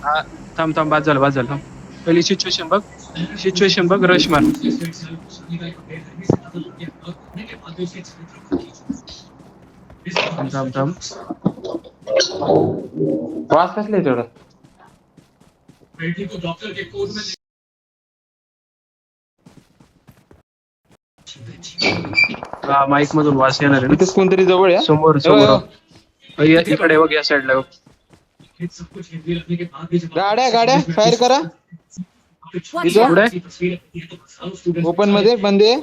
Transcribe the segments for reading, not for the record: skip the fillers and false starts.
हा, थांब थांब, बाद झालं थांब. पहिली सिच्युएशन बघ, रश मार. थांब. वास कसला आहे तेवढं? हा, माईक मधून वास येणार आहे ना. इथेच कोणतरी जवळ आहे. समोर इकडे बघ, या साईडला बघ. गाड्या फायर करा. ओपन मध्ये बंद आहे.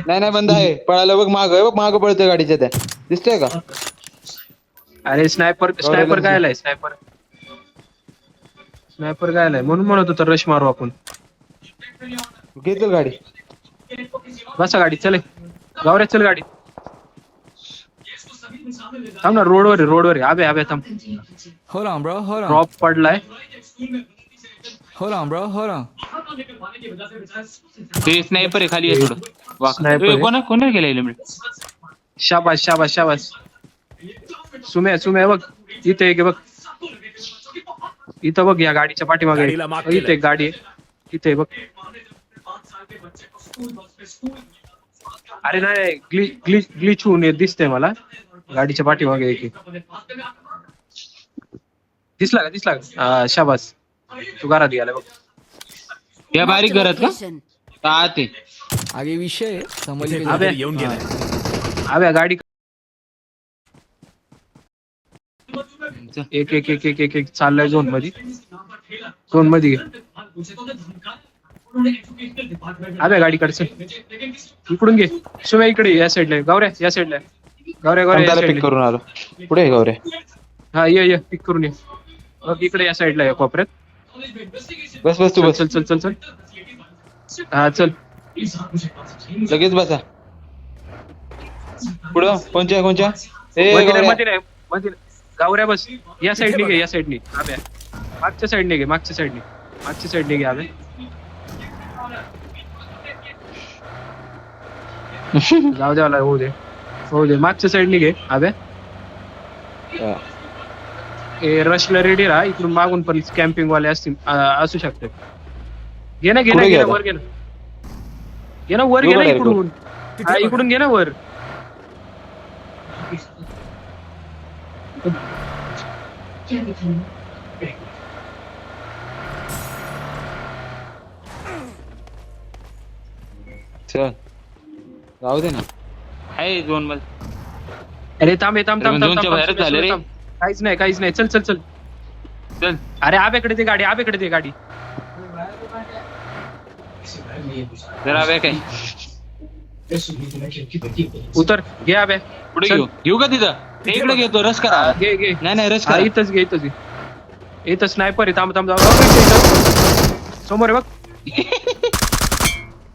नाही बंद आहे. पळायला बघ, माग पळतोय गाडीच्या. त्या दिसतोय का? अरे स्नायपर काय आलाय? स्नायपर काय आलाय? म्हणून म्हणत होता रश मारू आपण. घेतो गाडी. बसा गाडी, चले गावऱ्या, चल गाडी. थांब ना, रोडवर आहे. आबे थांब. Hold on, bro. Hold on. Drop पडलाय. Hold on, bro. Hold on. ते स्नायपर आहे खाली आहे थोडं. Sniper आहे. कोणा गेला एलिमिनेट? शाबास. सुम्या बघ, इथे एक बघ. इथं बघ, या गाडीच्या पाठीमागे इथे एक गाडी आहे. इथे बघ. अरे नाही, ग्लिच होऊन दिसतंय मला. गाडीच्या पाठीमागे एक दिसला का? शाबास. तू घरात गेला बघ. या बारीक घरात का? आते आगे विषय समज येऊन गेलाय. आव्या गाडी एक चाललाय झोन मध्ये आव्या गाडी कडचं इकडून घे. सुम्या इकडे या साईडला. गावऱ्या या साईडला. गावऱ्या पिक करून आलो. पुढे गावरे. हा, ये पिक करून ये. बघ इकडे या साईडला या कोपऱ्यात. बस तू बस. चल. हा, चल लगेच बसा. पुढं कोणच्या मध्ये नाही. गावऱ्या बस. या साईडने घे. आब्या मागच्या साईडने घे. आब्या जाऊ द्याला. होऊ दे. मागच्या साईडने घे. आब्या रशला रेडी राहा. इकडून मागून पण कॅम्पिंग वाले असू शकते. घे ना वर. घे ना वर. इकडून. इकडून घे ना वर. चल जाऊ दे ना. आहे झोन मध्ये. अरे थांब. झोनच्या बाहेरच झाले रे. काहीच नाही. चल. अरे आब्याकडे ते गाडी. जरा आब्या काय उतर. घे आब्या. पुढे घेऊ का तिथं? इकडे घेतो. रस करा. घे. नाही रस हा, करा. इथंच घे. इथं स्नायपर आहे. थांब. समोर आहे बघ.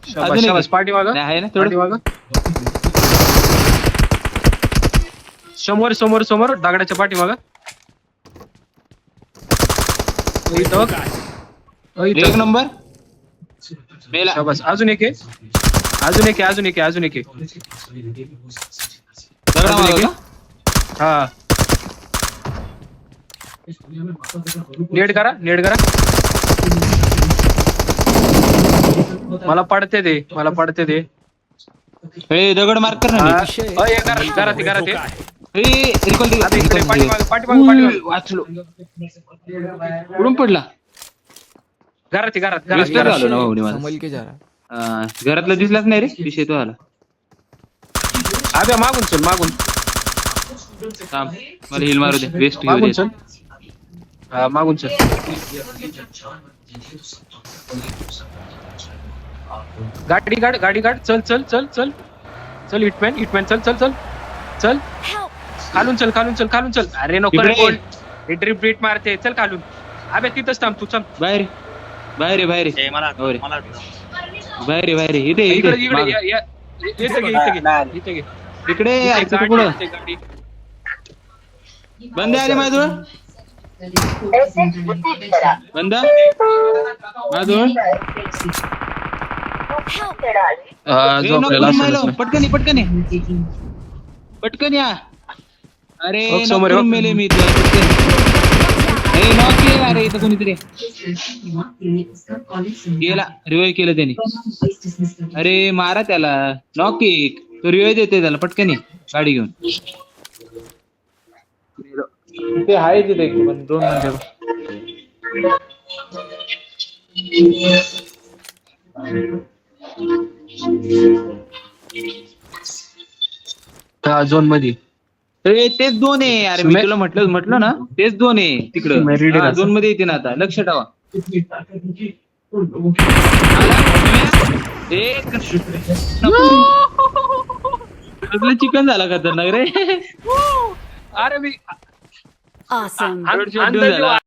शाबास. पाठी माग. आहे ना थोडं. समोर दगडाच्या पाठी माग. एक नंबर. शाबास. अजून एक आहे. दगडा मागं का? हा, नेट करा. मला पडते दे. दगड मार्क कर ना. घरात वाचलो. उडून पडला. घरात झालो ना भाऊनी मला. समज के जा रहा. घरातला दिसलाच नाही रे. विषय तो आला. आब्या मागून चल. थांब, मला हिल मारू दे. वेस्ट घेऊ मागून दे. चल. हा, मागून चल. गाडी काढ. चल हिटमॅन. चल. खालून चल. अरे नको रे. इकडे. हे ड्रिप मारते. चल खालून. अबे तिथंच थांब तू. चल बाहेर. इथे गाडी. बंद आले माझ्याजवळ. बंद माझ्याजवळ. पटकन या. अरे समोर मेले मी. अरे इथं कोणीतरी गेला, रिवाय केलं त्याने. अरे मारा त्याला, नॉक किक. तो रिवाय देते त्याला पटकनी गाडी घेऊन. ते आहे तिथे एक पण 2 मिनिटं. झोन मध्ये अरे तेच 2 आहे. अरे मी तुला म्हटलं ना, तेच 2 आहे तिकडं. 2 मध्ये येते ना आता, लक्ष ठेवा. चिकन झाला खतरनाक रे. अरे मी Awesome. अंदाजे